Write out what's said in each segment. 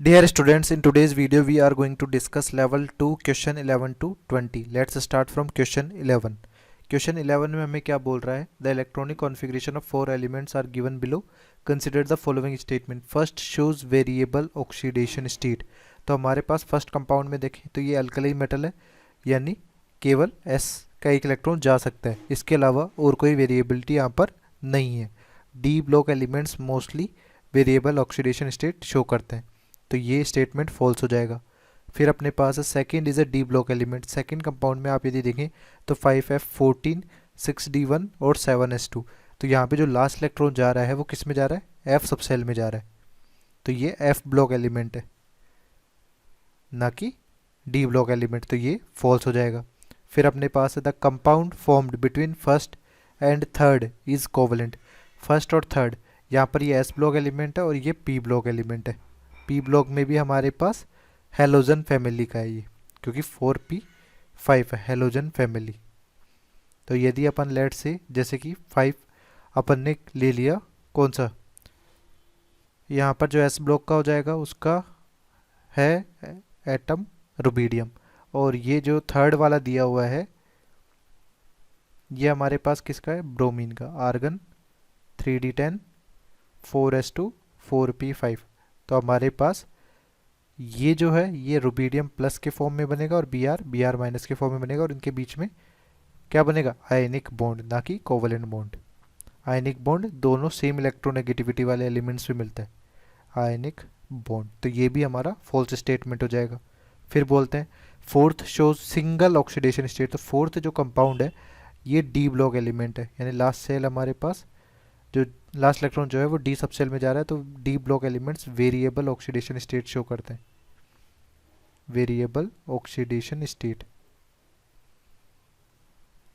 Dear students, in today's video we are going to discuss level 2 question 11 to 20. Let's start from question 11. Question 11 में हमें क्या बोल रहा है? The electronic configuration of 4 elements are given below. Consider the following statement. First shows variable oxidation state. तो हमारे पास first compound में देखें तो ये अल्कली मेटल है, यानी केवल S का एक इलेक्ट्रॉन जा सकता है, इसके अलावा और कोई वेरिएबिलिटी यहाँ पर नहीं है. D block elements mostly variable oxidation state show करते हैं, तो ये स्टेटमेंट फॉल्स हो जाएगा. फिर अपने पास है second is a D block element. Second compound में आप यदि देखें तो 5f14 6d1 और 7s2. तो यहाँ पे जो लास्ट इलेक्ट्रॉन जा रहा है वो किस में जा रहा है? F सबसेल में जा रहा है, तो ये F ब्लॉक एलिमेंट है ना कि डी ब्लॉक एलिमेंट, तो ये फॉल्स हो जाएगा. फिर अपने पास है the compound formed between first and third is covalent. First और थर्ड, यहाँ पर ये S ब्लॉक एलिमेंट है और ये P ब्लॉक एलिमेंट है. P ब्लॉक में भी हमारे पास हेलोजन फैमिली का है ये, क्योंकि 4p5 है हेलोजन फैमिली. तो यदि अपन लेट से जैसे कि 5 अपन ने ले लिया, कौन सा यहाँ पर जो S ब्लॉक का हो जाएगा उसका है एटम रुबीडियम, और ये जो थर्ड वाला दिया हुआ है ये हमारे पास किसका है? ब्रोमीन का. Argon 3d10 4s2 4p5. तो हमारे पास ये जो है ये रुबीडियम प्लस के फॉर्म में बनेगा और Br माइनस के फॉर्म में बनेगा, और इनके बीच में क्या बनेगा? आयनिक बॉन्ड, ना कि कोवलेंट बॉन्ड. आयनिक बॉन्ड दोनों सेम इलेक्ट्रोनेगेटिविटी वाले एलिमेंट्स में मिलता है, आयनिक बॉन्ड. तो ये भी हमारा फॉल्स स्टेटमेंट हो जाएगा. फिर बोलते हैं fourth shows single oxidation state. तो फोर्थ जो कंपाउंड है ये डी ब्लॉक एलिमेंट है, यानी लास्ट सेल हमारे पास जो लास्ट इलेक्ट्रॉन जो है वो डी सबसेल में जा रहा है, तो D block elements variable oxidation state show करते हैं. Variable oxidation state.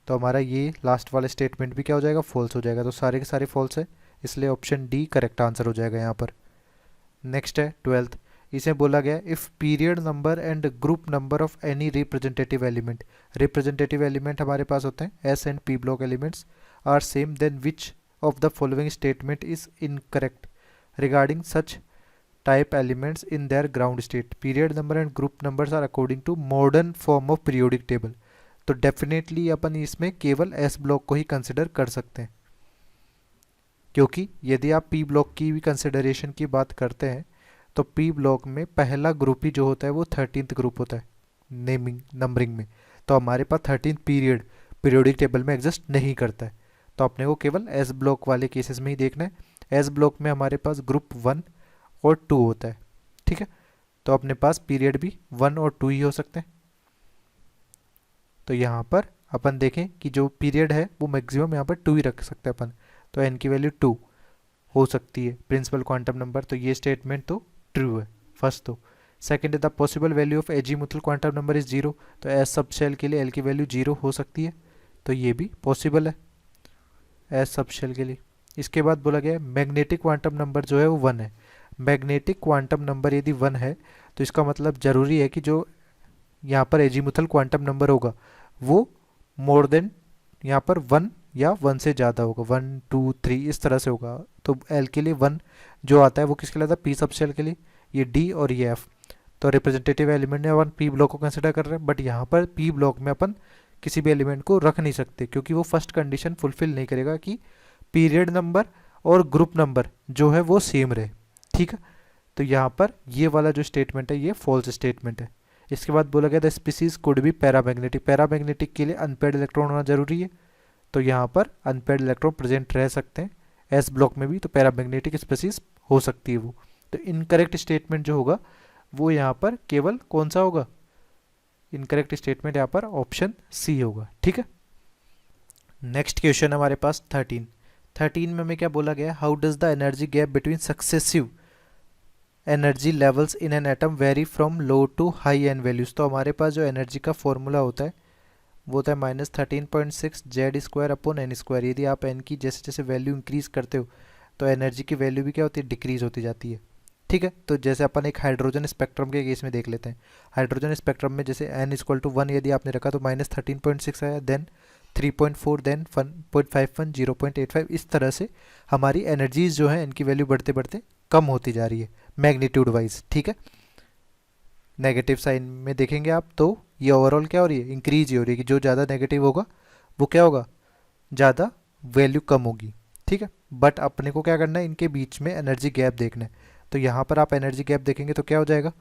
तो हमारा ये लास्ट वाला स्टेटमेंट भी क्या हो जाएगा? फॉल्स हो जाएगा. तो सारे के सारे फॉल्स है, इसलिए ऑप्शन डी करेक्ट आंसर हो जाएगा यहाँ पर. नेक्स्ट है 12th. इसे बोला गया if period number and group number of any representative element. Representative element हमारे पास होते हैं S एंड P block elements are same, then which of the following statement is incorrect regarding such type elements in their ground state. Period number and group numbers are according to modern form of periodic table. तो definitely अपन इसमें केवल S block को ही consider कर सकते हैं, क्योंकि यदि आप P ब्लॉक की भी कंसिडरेशन की बात करते हैं तो P ब्लॉक में पहला ग्रुप ही जो होता है वो 13th ग्रुप होता है नंबरिंग में. तो हमारे पास 13th पीरियड पीरियोडिक टेबल में एग्जिस्ट नहीं करता है, तो अपने को केवल S ब्लॉक वाले केसेस में ही देखना है. S ब्लॉक में हमारे पास ग्रुप 1 और 2 होता है, ठीक है. तो अपने पास पीरियड भी 1 और 2 ही हो सकते हैं. तो यहाँ पर अपन देखें कि जो पीरियड है वो मैक्सिमम यहाँ पर 2 ही रख सकते हैं अपन, तो n की वैल्यू 2 हो सकती है प्रिंसिपल क्वांटम नंबर. तो ये स्टेटमेंट तो ट्रू है फर्स्ट. तो second the possible value of azimuthal quantum number is 0. तो S सब शेल के लिए L की वैल्यू 0 हो सकती है, तो ये भी पॉसिबल है एस सब शेल के लिए. इसके बाद बोला गया है मैग्नेटिक क्वांटम नंबर जो है वो 1 है. मैग्नेटिक क्वांटम नंबर यदि 1 है तो इसका मतलब जरूरी है कि जो यहाँ पर एजीमुथल क्वांटम नंबर होगा वो मोर देन यहाँ पर 1 या 1 से ज़्यादा होगा, 1 2 3 इस तरह से होगा. तो एल के लिए 1 जो आता है वो किसके लिए आता है? पी सब शेल के लिए, ये डी और ये एफ. तो रिप्रेजेंटेटिव एलिमेंट ने अपन पी ब्लॉक को कंसिडर कर रहे हैं, बट यहाँ पर पी ब्लॉक में अपन किसी भी एलिमेंट को रख नहीं सकते, क्योंकि वो फर्स्ट कंडीशन फुलफिल नहीं करेगा कि पीरियड नंबर और ग्रुप नंबर जो है वो सेम रहे, ठीक है. तो यहाँ पर ये वाला जो स्टेटमेंट है ये फॉल्स स्टेटमेंट है. इसके बाद बोला गया the species could be paramagnetic. Paramagnetic के लिए अनपेयर्ड इलेक्ट्रॉन होना जरूरी है, तो यहाँ पर अनपेयर्ड इलेक्ट्रॉन प्रेजेंट रह सकते हैं एस ब्लॉक में भी, तो पैरामैग्नेटिक स्पीसीज हो सकती है वो. तो इनकरेक्ट स्टेटमेंट जो होगा वो यहाँ पर केवल कौन सा होगा? इनकरेक्ट स्टेटमेंट यहाँ पर ऑप्शन सी होगा, ठीक है. नेक्स्ट क्वेश्चन हमारे पास 13 में हमें क्या बोला गया? How does the energy gap between successive energy levels in an atom vary from low to high n values. तो हमारे पास जो एनर्जी का फॉर्मूला होता है वो होता है -13.6 Z² अपॉन n². यदि आप n की जैसे जैसे वैल्यू इंक्रीज करते हो तो एनर्जी की वैल्यू भी क्या होती है? डिक्रीज होती जाती है, ठीक है. तो जैसे अपन एक हाइड्रोजन स्पेक्ट्रम के केस में देख लेते हैं. हाइड्रोजन स्पेक्ट्रम में जैसे n=1 यदि आपने रखा तो -13.6 आया, देन 3.4, देन 1.51, 0.85. इस तरह से हमारी एनर्जीज जो है इनकी वैल्यू बढ़ते बढ़ते कम होती जा रही है मैग्नीट्यूड वाइज, ठीक है. नेगेटिव साइन में देखेंगे आप तो ये ओवरऑल क्या हो रही है, इंक्रीज ही हो रही है कि जो ज़्यादा नेगेटिव होगा वो क्या होगा, ज़्यादा वैल्यू कम होगी। ठीक है, बट अपने को क्या करना है, इनके बीच में एनर्जी गैप देखना है। तो यहाँ पर आप एनर्जी गैप देखेंगे तो क्या हो जाएगा,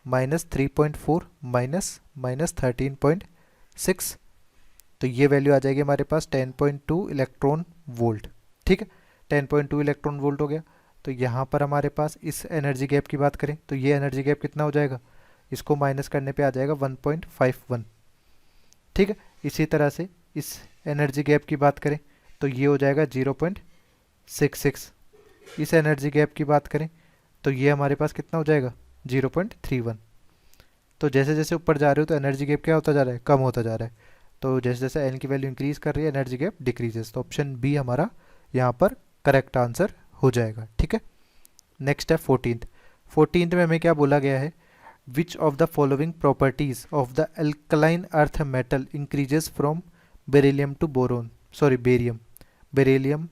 -3.4 -13.6, तो ये वैल्यू आ जाएगी हमारे पास 10.2 इलेक्ट्रॉन वोल्ट। ठीक है, 10.2 इलेक्ट्रॉन वोल्ट हो गया। तो यहाँ पर हमारे पास इस एनर्जी गैप की बात करें तो ये एनर्जी गैप कितना हो जाएगा, इसको माइनस करने पे आ जाएगा 1.51। ठीक है, इसी तरह से इस एनर्जी गैप की बात करें तो ये हो जाएगा 0.66। इस एनर्जी गैप की बात करें तो ये हमारे पास कितना हो जाएगा, 0.31। तो जैसे जैसे ऊपर जा रहे हो तो एनर्जी गैप क्या होता जा रहा है, कम होता जा रहा है। तो जैसे जैसे एन की वैल्यू इंक्रीज कर रही है एनर्जी गैप डिक्रीजेस, तो ऑप्शन बी हमारा यहाँ पर करेक्ट आंसर हो जाएगा। ठीक है, नेक्स्ट है 14th। 14th में हमें क्या बोला गया है, which of the following properties of the alkaline earth metal increases from beryllium to boron, sorry barium, beryllium,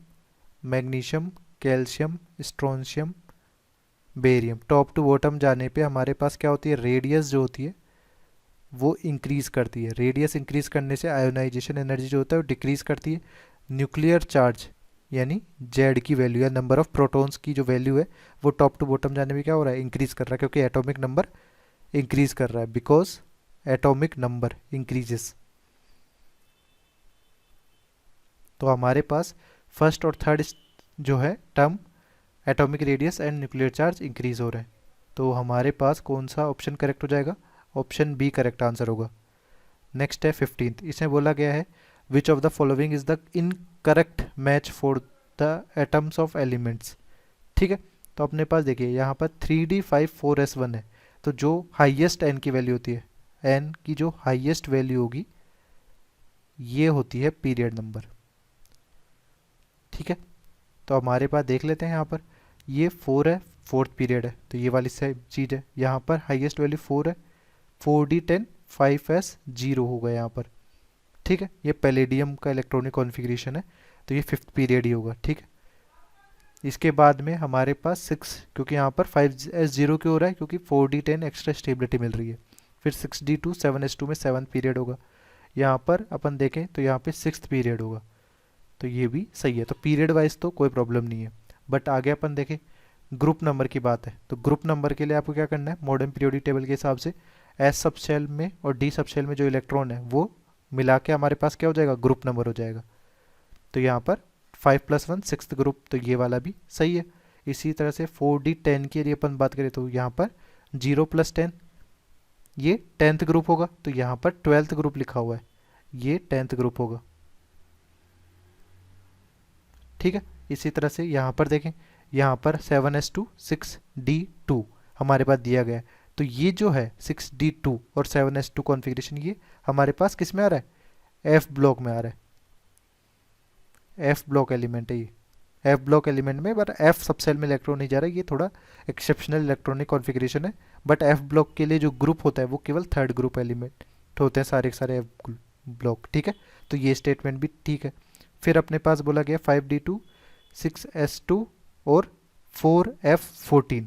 magnesium, calcium, strontium, barium. Top to bottom जाने पे हमारे पास क्या होती है, रेडियस जो होती है वो इंक्रीज करती है। रेडियस इंक्रीज करने से आयोनाइजेशन एनर्जी जो होता है वो डिक्रीज करती है। न्यूक्लियर चार्ज यानी जेड की वैल्यू या नंबर ऑफ प्रोटॉन्स की जो वैल्यू है वो टॉप टू बॉटम जाने में क्या हो रहा है, इंक्रीज कर रहा है, क्योंकि एटॉमिक नंबर इंक्रीज कर रहा है, बिकॉज एटॉमिक नंबर इंक्रीजेस। तो हमारे पास फर्स्ट और थर्ड जो है term atomic radius and nuclear charge increase हो रहे हैं। तो हमारे पास कौन सा ऑप्शन करेक्ट हो जाएगा, ऑप्शन बी करेक्ट आंसर होगा। नेक्स्ट है 15th। इसमें बोला गया है which of the following is the incorrect match for the atoms of elements. ठीक है, तो अपने पास देखिए यहाँ पर 3d54s1 है, तो जो हाईएस्ट एन की वैल्यू होती है, एन की जो हाईएस्ट वैल्यू होगी ये होती है पीरियड नंबर। ठीक है, तो हमारे पास देख लेते हैं यहाँ पर ये 4 है, फोर्थ पीरियड है, तो ये वाली चीज़ है। यहाँ पर हाईएस्ट वैल्यू 4 है, 4d10 5s0 होगा यहाँ पर। ठीक है, ये पैलेडियम का इलेक्ट्रॉनिक कॉन्फ़िगरेशन है, तो ये फिफ्थ पीरियड ही होगा। ठीक है, इसके बाद में हमारे पास 6, क्योंकि यहाँ पर 5s0 क्यों हो रहा है, क्योंकि 4d10 एक्स्ट्रा स्टेबिलिटी मिल रही है। फिर 6d2 7s2 में 7th पीरियड होगा। यहाँ पर अपन देखें तो यहाँ पे 6th पीरियड होगा, तो ये भी सही है। तो पीरियड वाइज तो कोई प्रॉब्लम नहीं है। बट आगे अपन देखें ग्रुप नंबर की बात है, तो ग्रुप नंबर के लिए आपको क्या करना है, मॉडर्न पीरियोडिक टेबल के हिसाब से एस सब शेल में और डी सब शेल में जो इलेक्ट्रॉन है वो मिला के हमारे पास क्या हो जाएगा, ग्रुप नंबर हो जाएगा। तो यहाँ पर 5+1 6th ग्रुप, तो ये वाला भी सही है। इसी तरह से 4d10 के लिए अपन बात करें तो यहाँ पर 0+10 ये 10th ग्रुप होगा, तो यहाँ पर 12th ग्रुप लिखा हुआ है, ये 10th ग्रुप होगा। ठीक है, इसी तरह से यहाँ पर देखें, यहाँ पर 7s2 6d2 हमारे पास दिया गया है, तो ये जो है 6d2 और 7s2 कॉन्फ़िगरेशन ये हमारे पास किस में आ रहा है, एफ ब्लॉक में आ रहा है। एफ ब्लॉक एलिमेंट है ये, एफ ब्लॉक एलिमेंट में, बट एफ सबसेल में इलेक्ट्रॉन नहीं जा रहा है, ये थोड़ा एक्सेप्शनल इलेक्ट्रॉनिक कॉन्फ़िगरेशन है। बट एफ ब्लॉक के लिए जो ग्रुप होता है वो केवल थर्ड ग्रुप एलिमेंट होते हैं सारे के सारे एफ ब्लॉक। ठीक है, तो ये स्टेटमेंट भी ठीक है। फिर अपने पास बोला गया 5d2 6s2 और 4f14,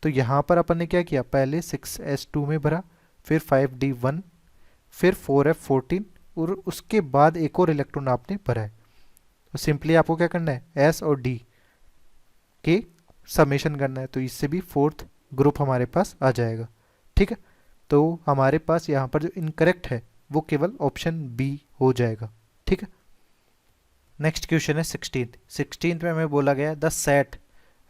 तो यहाँ पर अपन ने क्या किया, पहले 6s2 में भरा, फिर 5d1, फिर 4f14 और उसके बाद एक और इलेक्ट्रॉन आपने भरा है। तो सिंपली आपको क्या करना है, एस और डी के समेशन करना है, तो इससे भी फोर्थ ग्रुप हमारे पास आ जाएगा। ठीक है, तो हमारे पास यहाँ पर जो इनकरेक्ट है वो केवल ऑप्शन बी हो जाएगा। ठीक है, नेक्स्ट क्वेश्चन है 16th में हमें बोला गया the set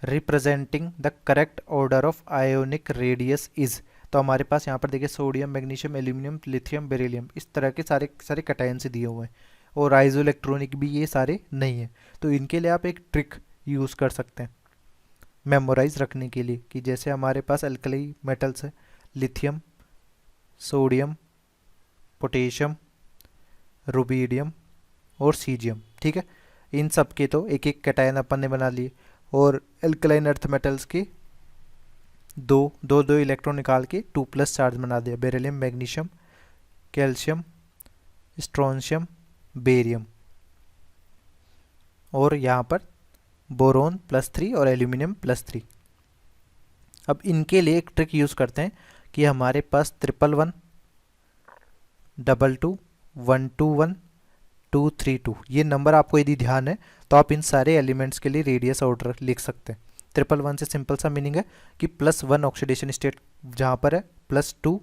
representing the correct order of ionic radius is. तो हमारे पास यहाँ पर देखिए sodium, magnesium, aluminium, lithium, beryllium, इस तरह के सारे सारे कैटायन से दिए हुए हैं, और आइसो इलेक्ट्रॉनिक भी ये सारे नहीं है। तो इनके लिए आप एक ट्रिक यूज़ कर सकते हैं मेमोराइज रखने के लिए, कि जैसे हमारे पास अल्कली मेटल्स है, लिथियम, सोडियम, पोटेशियम, रुबीडियम और सीजियम। ठीक है, इन सब के तो एक एक कैटायन अपन ने बना लिए, और एल्कलाइन अर्थ मेटल्स के दो इलेक्ट्रॉन निकाल के 2+ चार्ज बना दिया, beryllium, magnesium, calcium, strontium, barium, और यहाँ पर बोरोन +3 और एल्यूमिनियम +3। अब इनके लिए एक ट्रिक यूज़ करते हैं कि हमारे पास 111, 22, 121, 232 ये नंबर आपको यदि ध्यान है तो आप इन सारे एलिमेंट्स के लिए रेडियस ऑर्डर लिख सकते हैं। 111 से सिंपल सा मीनिंग है कि +1 ऑक्सीडेशन स्टेट जहाँ पर है, +2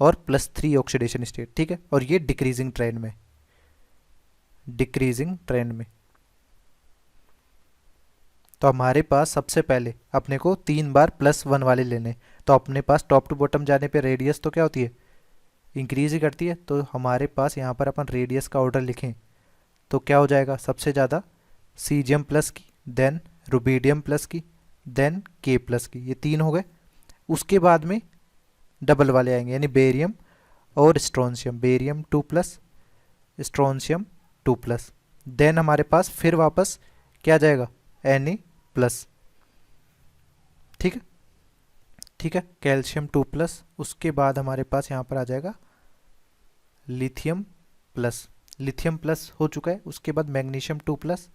और +3 ऑक्सीडेशन स्टेट, ठीक है। और ये डिक्रीजिंग ट्रेंड में, डिक्रीजिंग ट्रेंड में। तो हमारे पास सबसे पहले अपने को 3 बार +1 वाले लेने, तो अपने पास टॉप टू बॉटम जाने पे रेडियस तो क्या होती है, इंक्रीज ही करती है। तो हमारे पास यहाँ पर अपन रेडियस का ऑर्डर लिखें तो क्या हो जाएगा, सबसे ज़्यादा सीजियम प्लस की, देन रुबीडियम प्लस की, देन के प्लस की, ये 3 हो गए। उसके बाद में डबल वाले आएंगे यानी बेरियम और स्ट्रोंशियम, बेरियम 2+, स्ट्रोंशियम 2+। देन हमारे पास फिर वापस क्या जाएगा, Na+, ठीक है, ठीक है, कैल्शियम 2+। उसके बाद हमारे पास यहाँ पर आ जाएगा लिथियम प्लस, लिथियम प्लस हो चुका है। उसके बाद मैग्नीशियम 2+।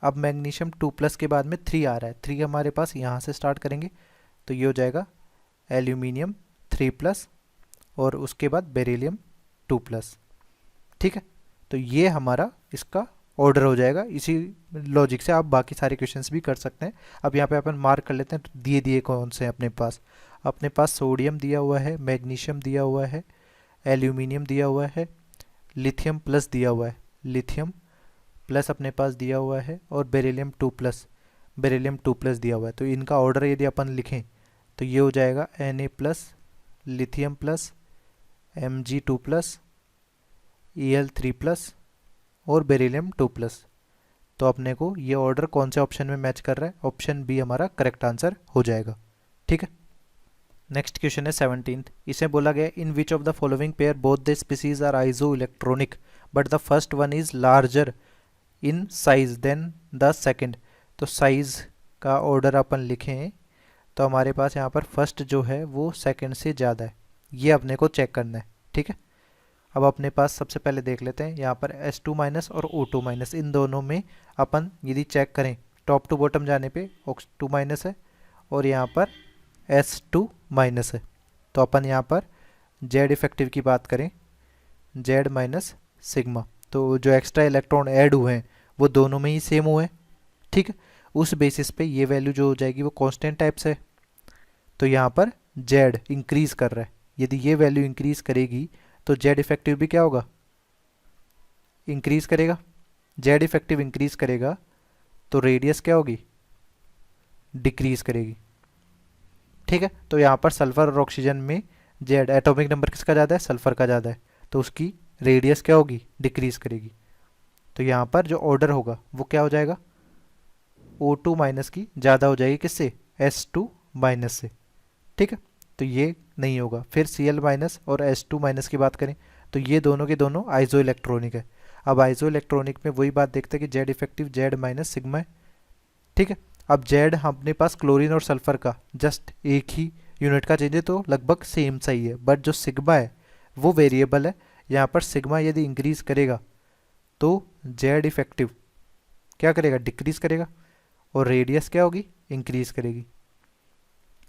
अब मैग्नीशियम 2+ के बाद में 3 आ रहा है, 3 हमारे पास यहाँ से स्टार्ट करेंगे तो ये हो जाएगा एल्यूमिनियम 3+, और उसके बाद बेरिलियम 2+, ठीक है। तो ये हमारा इसका ऑर्डर हो जाएगा। इसी लॉजिक से आप बाकी सारे क्वेश्चंस भी कर सकते हैं। अब यहाँ पे अपन मार्क कर लेते हैं दिए दिए कौन से हैं अपने पास सोडियम दिया हुआ है, मैग्नीशियम दिया हुआ है, एल्यूमिनियम दिया हुआ है, लिथियम प्लस दिया हुआ है, लिथियम प्लस अपने पास दिया हुआ है, और बेरिलियम 2+, बेरिलियम 2+ दिया हुआ है। तो इनका ऑर्डर यदि अपन लिखें तो ये हो जाएगा Na+, lithium plus, Mg2+, Al3+, और बेरिलियम 2+। तो अपने को ये ऑर्डर कौन से ऑप्शन में मैच कर रहा है, ऑप्शन बी हमारा करेक्ट आंसर हो जाएगा, ठीक है। नेक्स्ट क्वेश्चन है 17th। इसे बोला गया in which of the following pair both the species are isoelectronic but the first one is larger in size than the second. तो साइज का ऑर्डर अपन लिखें तो हमारे पास यहाँ पर फर्स्ट जो है वो सेकंड से ज़्यादा है, ये अपने को चेक करना है, ठीक है। अब अपने पास सबसे पहले देख लेते हैं यहाँ पर S2- और O2- इन दोनों में अपन यदि चेक करें टॉप टू बॉटम जाने पे O2- है और यहाँ पर S2- है। तो अपन यहाँ पर Z इफेक्टिव की बात करें, Z- सिग्मा, तो जो एक्स्ट्रा इलेक्ट्रॉन ऐड हुए हैं वो दोनों में ही सेम हुए हैं, ठीक है। उस बेसिस पे ये वैल्यू जो हो जाएगी वो कांस्टेंट टाइप से है। तो यहाँ पर Z इंक्रीज कर रहा है, यदि ये वैल्यू इंक्रीज करेगी तो Z इफेक्टिव भी क्या होगा, इंक्रीज करेगा। Z इफेक्टिव इंक्रीज करेगा तो रेडियस क्या होगी, डिक्रीज करेगी, ठीक है। तो यहाँ पर सल्फर और ऑक्सीजन में Z एटॉमिक नंबर किसका ज़्यादा है, सल्फर का ज़्यादा है, तो उसकी रेडियस क्या होगी, डिक्रीज करेगी। तो यहाँ पर जो ऑर्डर होगा वो क्या हो जाएगा, O2- की ज़्यादा हो जाएगी किससे, S2- से, ठीक है। तो ये नहीं होगा। फिर Cl- और S2- की बात करें तो ये दोनों के दोनों आइजो इलेक्ट्रॉनिक है। अब आइजो इलेक्ट्रॉनिक में वही बात देखते हैं कि Z इफेक्टिव Z- सिग्मा है, ठीक है। अब Z अपने पास क्लोरीन और सल्फर का जस्ट एक ही यूनिट का चेंज है तो लगभग सेम सही है, बट जो सिग्मा है वो वेरिएबल है। यहाँ पर सिग्मा यदि इंक्रीज करेगा तो Z इफेक्टिव क्या करेगा, डिक्रीज करेगा, और रेडियस क्या होगी, इंक्रीज करेगी।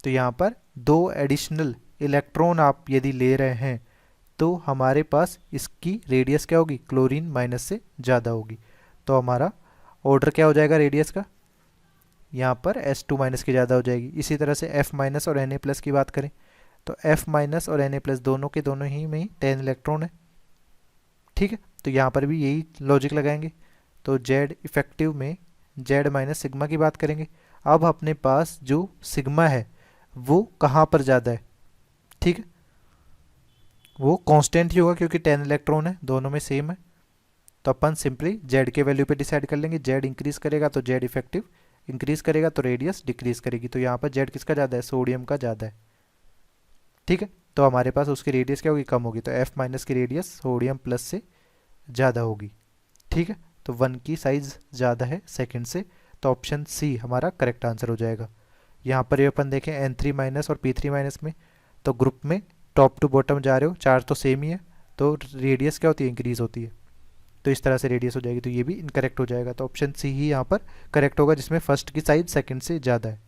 तो यहाँ पर 2 एडिशनल इलेक्ट्रॉन आप यदि ले रहे हैं तो हमारे पास इसकी रेडियस क्या होगी, क्लोरीन माइनस से ज़्यादा होगी। तो हमारा ऑर्डर क्या हो जाएगा रेडियस का, यहाँ पर S2- की ज़्यादा हो जाएगी। इसी तरह से F- और Na+ की बात करें तो F- और Na+ दोनों के दोनों ही में 10 इलेक्ट्रॉन है, ठीक है। तो यहाँ पर भी यही लॉजिक लगाएंगे। तो Z इफेक्टिव में Z- सिग्मा की बात करेंगे। अब अपने पास जो सिग्मा है वो कहाँ पर ज़्यादा है, ठीक है, वो कांस्टेंट ही होगा क्योंकि 10 इलेक्ट्रॉन है, दोनों में सेम है। तो अपन सिंपली Z के वैल्यू पे डिसाइड कर लेंगे। Z इंक्रीज करेगा तो Z इफेक्टिव इंक्रीज करेगा तो रेडियस डिक्रीज करेगी। तो यहाँ पर Z किसका ज़्यादा है, सोडियम का ज़्यादा है, ठीक है। तो हमारे पास उसकी रेडियस क्या होगी, कम होगी। तो F- की रेडियस सोडियम प्लस से ज़्यादा होगी, ठीक है। तो 1 की साइज ज़्यादा है सेकंड से, तो ऑप्शन सी हमारा करेक्ट आंसर हो जाएगा। यहाँ पर ये अपन देखें N3- और P3- में तो ग्रुप में टॉप टू बॉटम जा रहे हो, चार्ज तो सेम ही है, तो रेडियस क्या होती है, इंक्रीज होती है। तो इस तरह से रेडियस हो जाएगी, तो ये भी इनकरेक्ट हो जाएगा। तो ऑप्शन सी ही यहाँ पर करेक्ट होगा जिसमें फर्स्ट की साइज सेकंड से ज़्यादा है।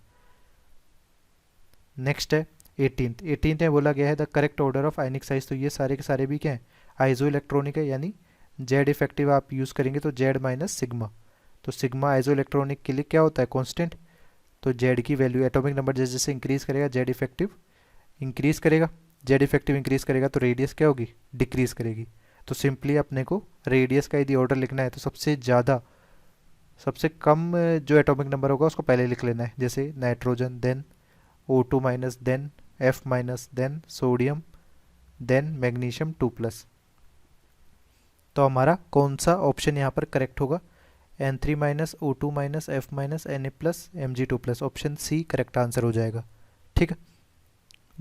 नेक्स्ट है एटीनथ में बोला गया है the correct order of ionic size, तो ये सारे के सारे भी क्या हैं, आइजो इलेक्ट्रॉनिक है, यानी जेड इफेक्टिव आप यूज़ करेंगे तो जेड माइनस सिग्मा, तो सिग्मा आइजो इलेक्ट्रॉनिक के लिए क्या होता है, कांस्टेंट, तो जेड की वैल्यू एटॉमिक नंबर जैसे जैसे इंक्रीज करेगा जेड इफेक्टिव इंक्रीज करेगा, जेड इफेक्टिव इंक्रीज करेगा तो रेडियस क्या होगी, डिक्रीज करेगी। तो सिंपली अपने को रेडियस का यदि ऑर्डर लिखना है तो सबसे कम जो एटॉमिक नंबर होगा उसको पहले लिख लेना है, जैसे nitrogen, then O2 minus, then F minus, then sodium, then magnesium 2+। तो हमारा कौन सा ऑप्शन यहाँ पर करेक्ट होगा, N3 minus, O2 minus, F minus, Na+, Mg2+, option C correct answer हो जाएगा। ठीक है,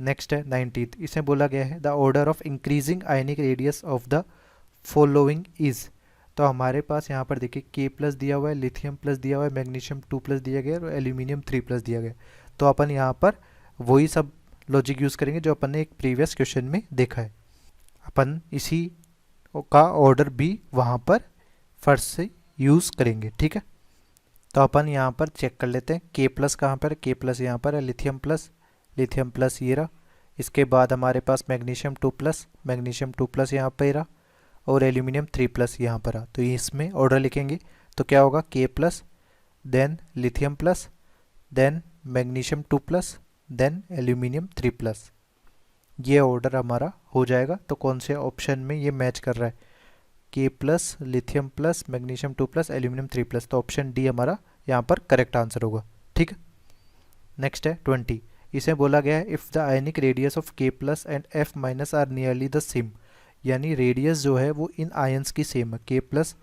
नेक्स्ट है 19th, इसमें बोला गया है the order of increasing ionic radius of the following is. तो हमारे पास यहाँ पर देखिए K+ दिया हुआ है, लिथियम प्लस दिया हुआ है, मैग्नीशियम 2+ दिया गया है और एल्यूमिनियम 3+ दिया गया है। तो अपन यहाँ पर वही सब लॉजिक यूज़ करेंगे जो अपन ने एक प्रीवियस क्वेश्चन में देखा है, अपन इसी का ऑर्डर भी वहाँ पर फर्स्ट से यूज़ करेंगे। ठीक है, तो अपन यहाँ पर चेक कर लेते हैं K+ कहाँ पर, K+ यहाँ पर है, लिथियम प्लस ये रहा, इसके बाद हमारे पास मैग्नीशियम 2+ यहाँ पर रहा और एल्यूमिनियम 3+ यहाँ पर आ, तो इसमें ऑर्डर लिखेंगे तो क्या होगा, K+, then lithium plus, then magnesium 2+, then aluminium 3+, ये ऑर्डर हमारा हो जाएगा। तो कौन से ऑप्शन में ये मैच कर रहा है, K+, lithium plus, magnesium 2+, aluminium 3+, तो ऑप्शन डी हमारा यहाँ पर करेक्ट आंसर होगा। ठीक है, नेक्स्ट है 20, इसे बोला गया है if the ionic radius of K+ and F- are nearly the same, यानी रेडियस जो है वो इन आयंस की सेम है, K+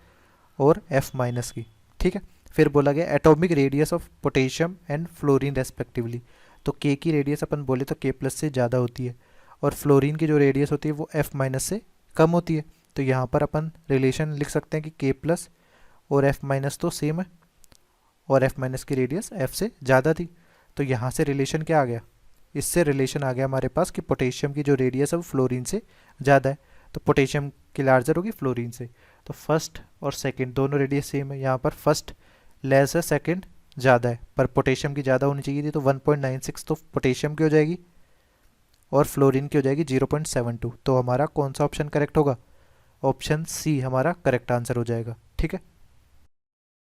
और F- की। ठीक है, फिर बोला गया atomic radius of potassium and fluorine respectively, तो K की रेडियस अपन बोले तो K+ से ज़्यादा होती है और फ्लोरीन की जो रेडियस होती है वो F- से कम होती है। तो यहाँ पर अपन रिलेशन लिख सकते हैं कि K+ और F- तो सेम है और F- की रेडियस F से ज़्यादा थी, तो यहाँ से रिलेशन क्या आ गया, इससे रिलेशन आ गया हमारे पास कि पोटेशियम की जो रेडियस है वो फ्लोरीन से ज़्यादा है, तो पोटेशियम की लार्जर होगी फ्लोरीन से। तो फर्स्ट और सेकंड दोनों रेडियस सेम है, यहाँ पर फर्स्ट लेस है, सेकंड ज़्यादा है, पर पोटेशियम की ज़्यादा होनी चाहिए थी, तो 1.96 तो पोटेशियम की हो जाएगी और फ्लोरीन की हो जाएगी 0.72। तो हमारा कौन सा ऑप्शन करेक्ट होगा, ऑप्शन सी हमारा करेक्ट आंसर हो जाएगा। ठीक है।